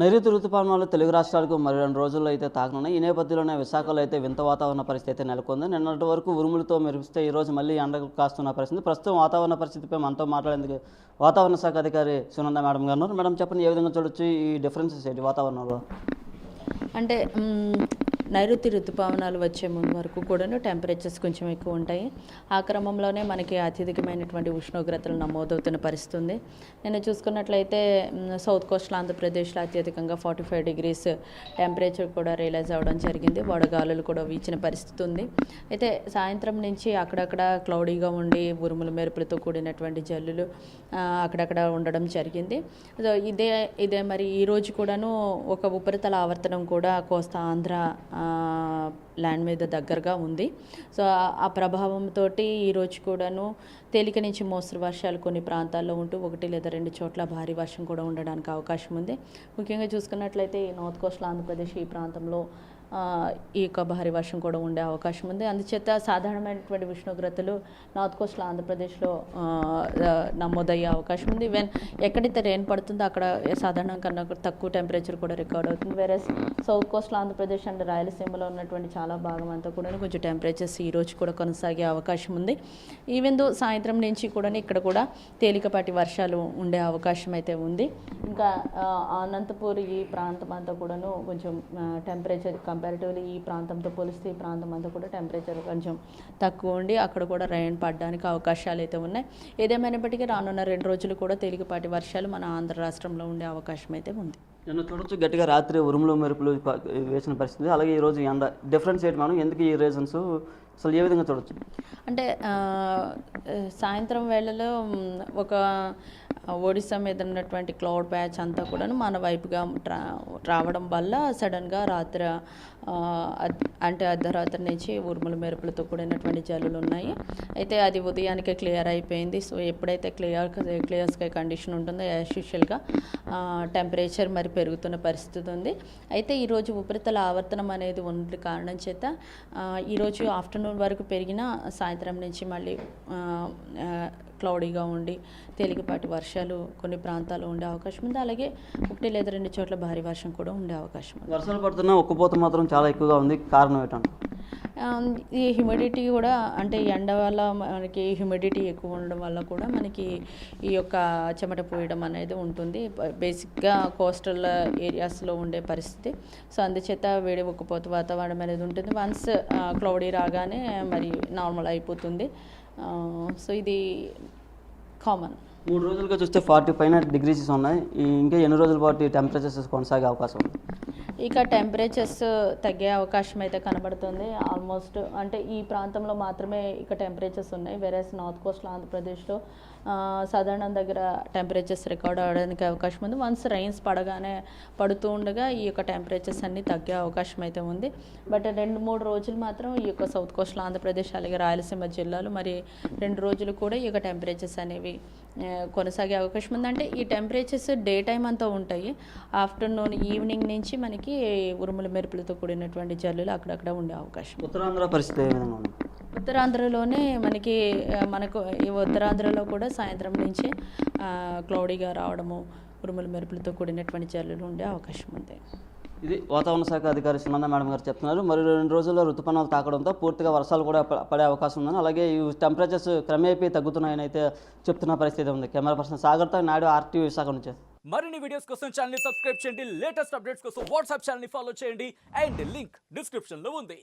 నైరుతి రుతుపవనాలు తెలుగు రాష్ట్రాలకు మరి 2 రోజుల్లో అయితే తాకనున్నాయి. ఈ నేపథ్యంలోనే విశాఖలో అయితే వింత వాతావరణ పరిస్థితి అయితే నెలకొంది. నిన్నటి వరకు ఉరుములతో మెరిపిస్తే ఈరోజు మళ్ళీ ఎండలు కాస్తున్న పరిస్థితి. ప్రస్తుతం వాతావరణ పరిస్థితిపై మనతో మాట్లాడేందుకు వాతావరణ శాఖ అధికారి సునంద మేడం గారు ఉన్నారు. మేడం చెప్పండి, ఏ విధంగా చూడొచ్చు ఈ డిఫరెన్సెస్ ఏంటి వాతావరణంలో? అంటే నైరుతి ఋతుపవనాలు వచ్చే ముందు వరకు కూడాను టెంపరేచర్స్ కొంచెం ఎక్కువ ఉంటాయి. ఆ క్రమంలోనే మనకి అత్యధికమైనటువంటి ఉష్ణోగ్రతలు నమోదవుతున్న పరిస్థితి ఉంది. నేను చూసుకున్నట్లయితే సౌత్ కోస్టల్ ఆంధ్రప్రదేశ్లో అత్యధికంగా 45 degrees టెంపరేచర్ కూడా రియలైజ్ అవ్వడం జరిగింది. వడగాలులు కూడా వీచిన పరిస్థితి ఉంది. అయితే సాయంత్రం నుంచి అక్కడక్కడ క్లౌడీగా ఉండి ఉరుములు మెరుపులతో కూడినటువంటి జల్లులు అక్కడక్కడ ఉండడం జరిగింది. ఇదే మరి ఈరోజు కూడాను ఒక ఉపరితల ఆవర్తనం కూడా కోస్తా ఆంధ్ర ల్యాండ్ మీద దగ్గరగా ఉంది. సో ఆ ప్రభావంతో ఈరోజు కూడాను తేలిక నుంచి మోస్తరు వర్షాలు కొన్ని ప్రాంతాల్లో ఉంటూ 1 లేదా 2 చోట్ల భారీ వర్షం కూడా ఉండడానికి అవకాశం ఉంది. ముఖ్యంగా చూసుకున్నట్లయితే నార్త్ కోస్టల్ ఆంధ్రప్రదేశ్ ఈ ప్రాంతంలో ఈ యొక్క భారీ వర్షం కూడా ఉండే అవకాశం ఉంది. అందుచేత సాధారణమైనటువంటి ఉష్ణోగ్రతలు నార్త్ కోస్టల్ ఆంధ్రప్రదేశ్లో నమోదయ్యే అవకాశం ఉంది. ఈవెన్ ఎక్కడైతే రెయిన్ పడుతుందో అక్కడ సాధారణం కన్నా తక్కువ టెంపరేచర్ కూడా రికార్డ్ అవుతుంది. వేరే సౌత్ కోస్టల్ ఆంధ్రప్రదేశ్ అండ్ రాయలసీమలో ఉన్నటువంటి చాలా భాగం అంతా కూడా కొంచెం టెంపరేచర్స్ ఈ రోజు కూడా కొనసాగే అవకాశం ఉంది. ఈవెన్ దో సాయంత్రం నుంచి కూడా ఇక్కడ కూడా తేలికపాటి వర్షాలు ఉండే అవకాశం అయితే ఉంది. ఇంకా అనంతపూర్ ఈ ప్రాంతం అంతా కూడాను కొంచెం టెంపరేచర్ కంపారిటివ్లీ ఈ ప్రాంతంతో పోలిస్తే ఈ ప్రాంతం అంతా కూడా టెంపరేచర్ కొంచెం తక్కువ ఉండి అక్కడ కూడా రెయిన్ పడడానికి అవకాశాలు అయితే ఉన్నాయి. ఏదేమైనప్పటికీ రానున్న 2 రోజులు కూడా తేలికపాటి వర్షాలు మన ఆంధ్ర రాష్ట్రంలో ఉండే అవకాశం అయితే ఉంది. నిన్న చూడొచ్చు గట్టిగా రాత్రి ఉరుములు మెరుపులు వేసిన పరిస్థితి, అలాగే ఈరోజు ఎండ. డిఫరెన్స్ ఏంటి మనం, ఎందుకు ఈ రీజన్స్ అసలు ఏ విధంగా చూడొచ్చు? అంటే సాయంత్రం వేళలో ఒక ఒడిశా మీద ఉన్నటువంటి క్లౌడ్ బ్యాచ్ అంతా కూడాను మన వైపుగా రావడం వల్ల సడన్గా రాత్రి అంటే అర్ధరాత్రి నుంచి ఉరుములు మెరుపులతో కూడినటువంటి జల్లులు ఉన్నాయి. అయితే అది ఉదయానికే క్లియర్ అయిపోయింది. సో ఎప్పుడైతే క్లియర్ స్కై కండిషన్ ఉంటుందో యాజ్ యూజువల్గా టెంపరేచర్ మరి పెరుగుతున్న పరిస్థితి ఉంది. అయితే ఈరోజు ఉపరితల ఆవర్తనం అనేది ఉన్న కారణం చేత ఈరోజు ఆఫ్టర్నూన్ వరకు పెరిగిన సాయంత్రం నుంచి మళ్ళీ క్లౌడీగా ఉండి తేలికపాటి వర్షాలు కొన్ని ప్రాంతాల్లో ఉండే అవకాశం ఉంది. అలాగే 1 లేదా 2 చోట్ల భారీ వర్షం కూడా ఉండే అవకాశం ఉంది. వర్షాలు పడుతున్నా ఉక్కపోత మాత్రం చాలా ఎక్కువగా ఉంది. కారణం ఏంటంటే ఈ హ్యూమిడిటీ కూడా, అంటే ఎండ వల్ల మనకి హ్యూమిడిటీ ఎక్కువ ఉండడం వల్ల కూడా మనకి ఈ యొక్క చెమట పోయడం అనేది ఉంటుంది. బేసిక్గా కోస్టల్ ఏరియాస్లో ఉండే పరిస్థితి. సో అందుచేత వేడి ఉక్కపోత వాతావరణం అనేది ఉంటుంది. వన్స్ క్లౌడీ రాగానే మరి నార్మల్ అయిపోతుంది. సో ఇది కామన్. 3 రోజులుగా చూస్తే 40 పైన డిగ్రీస్ ఉన్నాయి. ఇంకా ఎన్ని రోజుల పాటు టెంపరేచర్స్ కొనసాగే అవకాశం ఉంది? ఇక టెంపరేచర్స్ తగ్గే అవకాశం అయితే కనబడుతుంది. ఆల్మోస్ట్ అంటే ఈ ప్రాంతంలో మాత్రమే ఇక టెంపరేచర్స్ ఉన్నాయి. వేరేస్ నార్త్ కోస్టల్ ఆంధ్రప్రదేశ్లో సాధారణం దగ్గర టెంపరేచర్స్ రికార్డ్ అవ్వడానికి అవకాశం ఉంది. వన్స్ రైన్స్ పడుతూ ఉండగా ఈ యొక్క టెంపరేచర్స్ అన్నీ తగ్గే అవకాశం అయితే ఉంది. బట్ 2-3 రోజులు మాత్రం ఈ యొక్క సౌత్ కోస్టల్ ఆంధ్రప్రదేశ్ అలాగే రాయలసీమ జిల్లాలు మరి 2 రోజులు కూడా ఈ యొక్క టెంపరేచర్స్ అనేవి కొనసాగే అవకాశం ఉంది. అంటే ఈ టెంపరేచర్స్ డే టైం అంతా ఉంటాయి. ఆఫ్టర్నూన్ ఈవినింగ్ నుంచి మనకి ఉరుముల మెరుపులతో కూడినటువంటి జల్లులు అక్కడక్కడ ఉండే అవకాశం. ఉత్తరాంధ్ర పరిస్థితి ఏ విధంగా ఉంది? ఉత్తరాంధ్రలోనే మనకు ఈ ఉత్తరాంధ్రలో కూడా సాయంత్రం నుంచి క్లౌడీగా రావడము, ఉరుముల మెరుపులతో కూడినటువంటి జల్లులు ఉండే అవకాశం ఉంది. ఇది వాతావరణ శాఖ అధికారి సునంద మేడం గారు చెప్తున్నారు. మరి 2 రోజుల్లో ఋతుపవనాలు తాకడంతో పూర్తిగా వర్షాలు కూడా పడే అవకాశం ఉందని, అలాగే ఈ టెంపరేచర్స్ క్రమేపీ తగ్గుతున్నాయని అయితే చెప్తున్న పరిస్థితి ఉంది. కెమెరా పర్సన్ సాగర్తో నాయుడు, RTV విశాఖ నుంచి. మరిన్ని వీడియోస్ కోసం ఛానల్ ని సబ్స్క్రైబ్ చేయండి. లేటెస్ట్ అప్డేట్స్ కోసం వాట్సాప్ ఛానల్ ని ఫాలో చేయండి. అండ్ లింక్ డిస్క్రిప్షన్ లో ఉంది.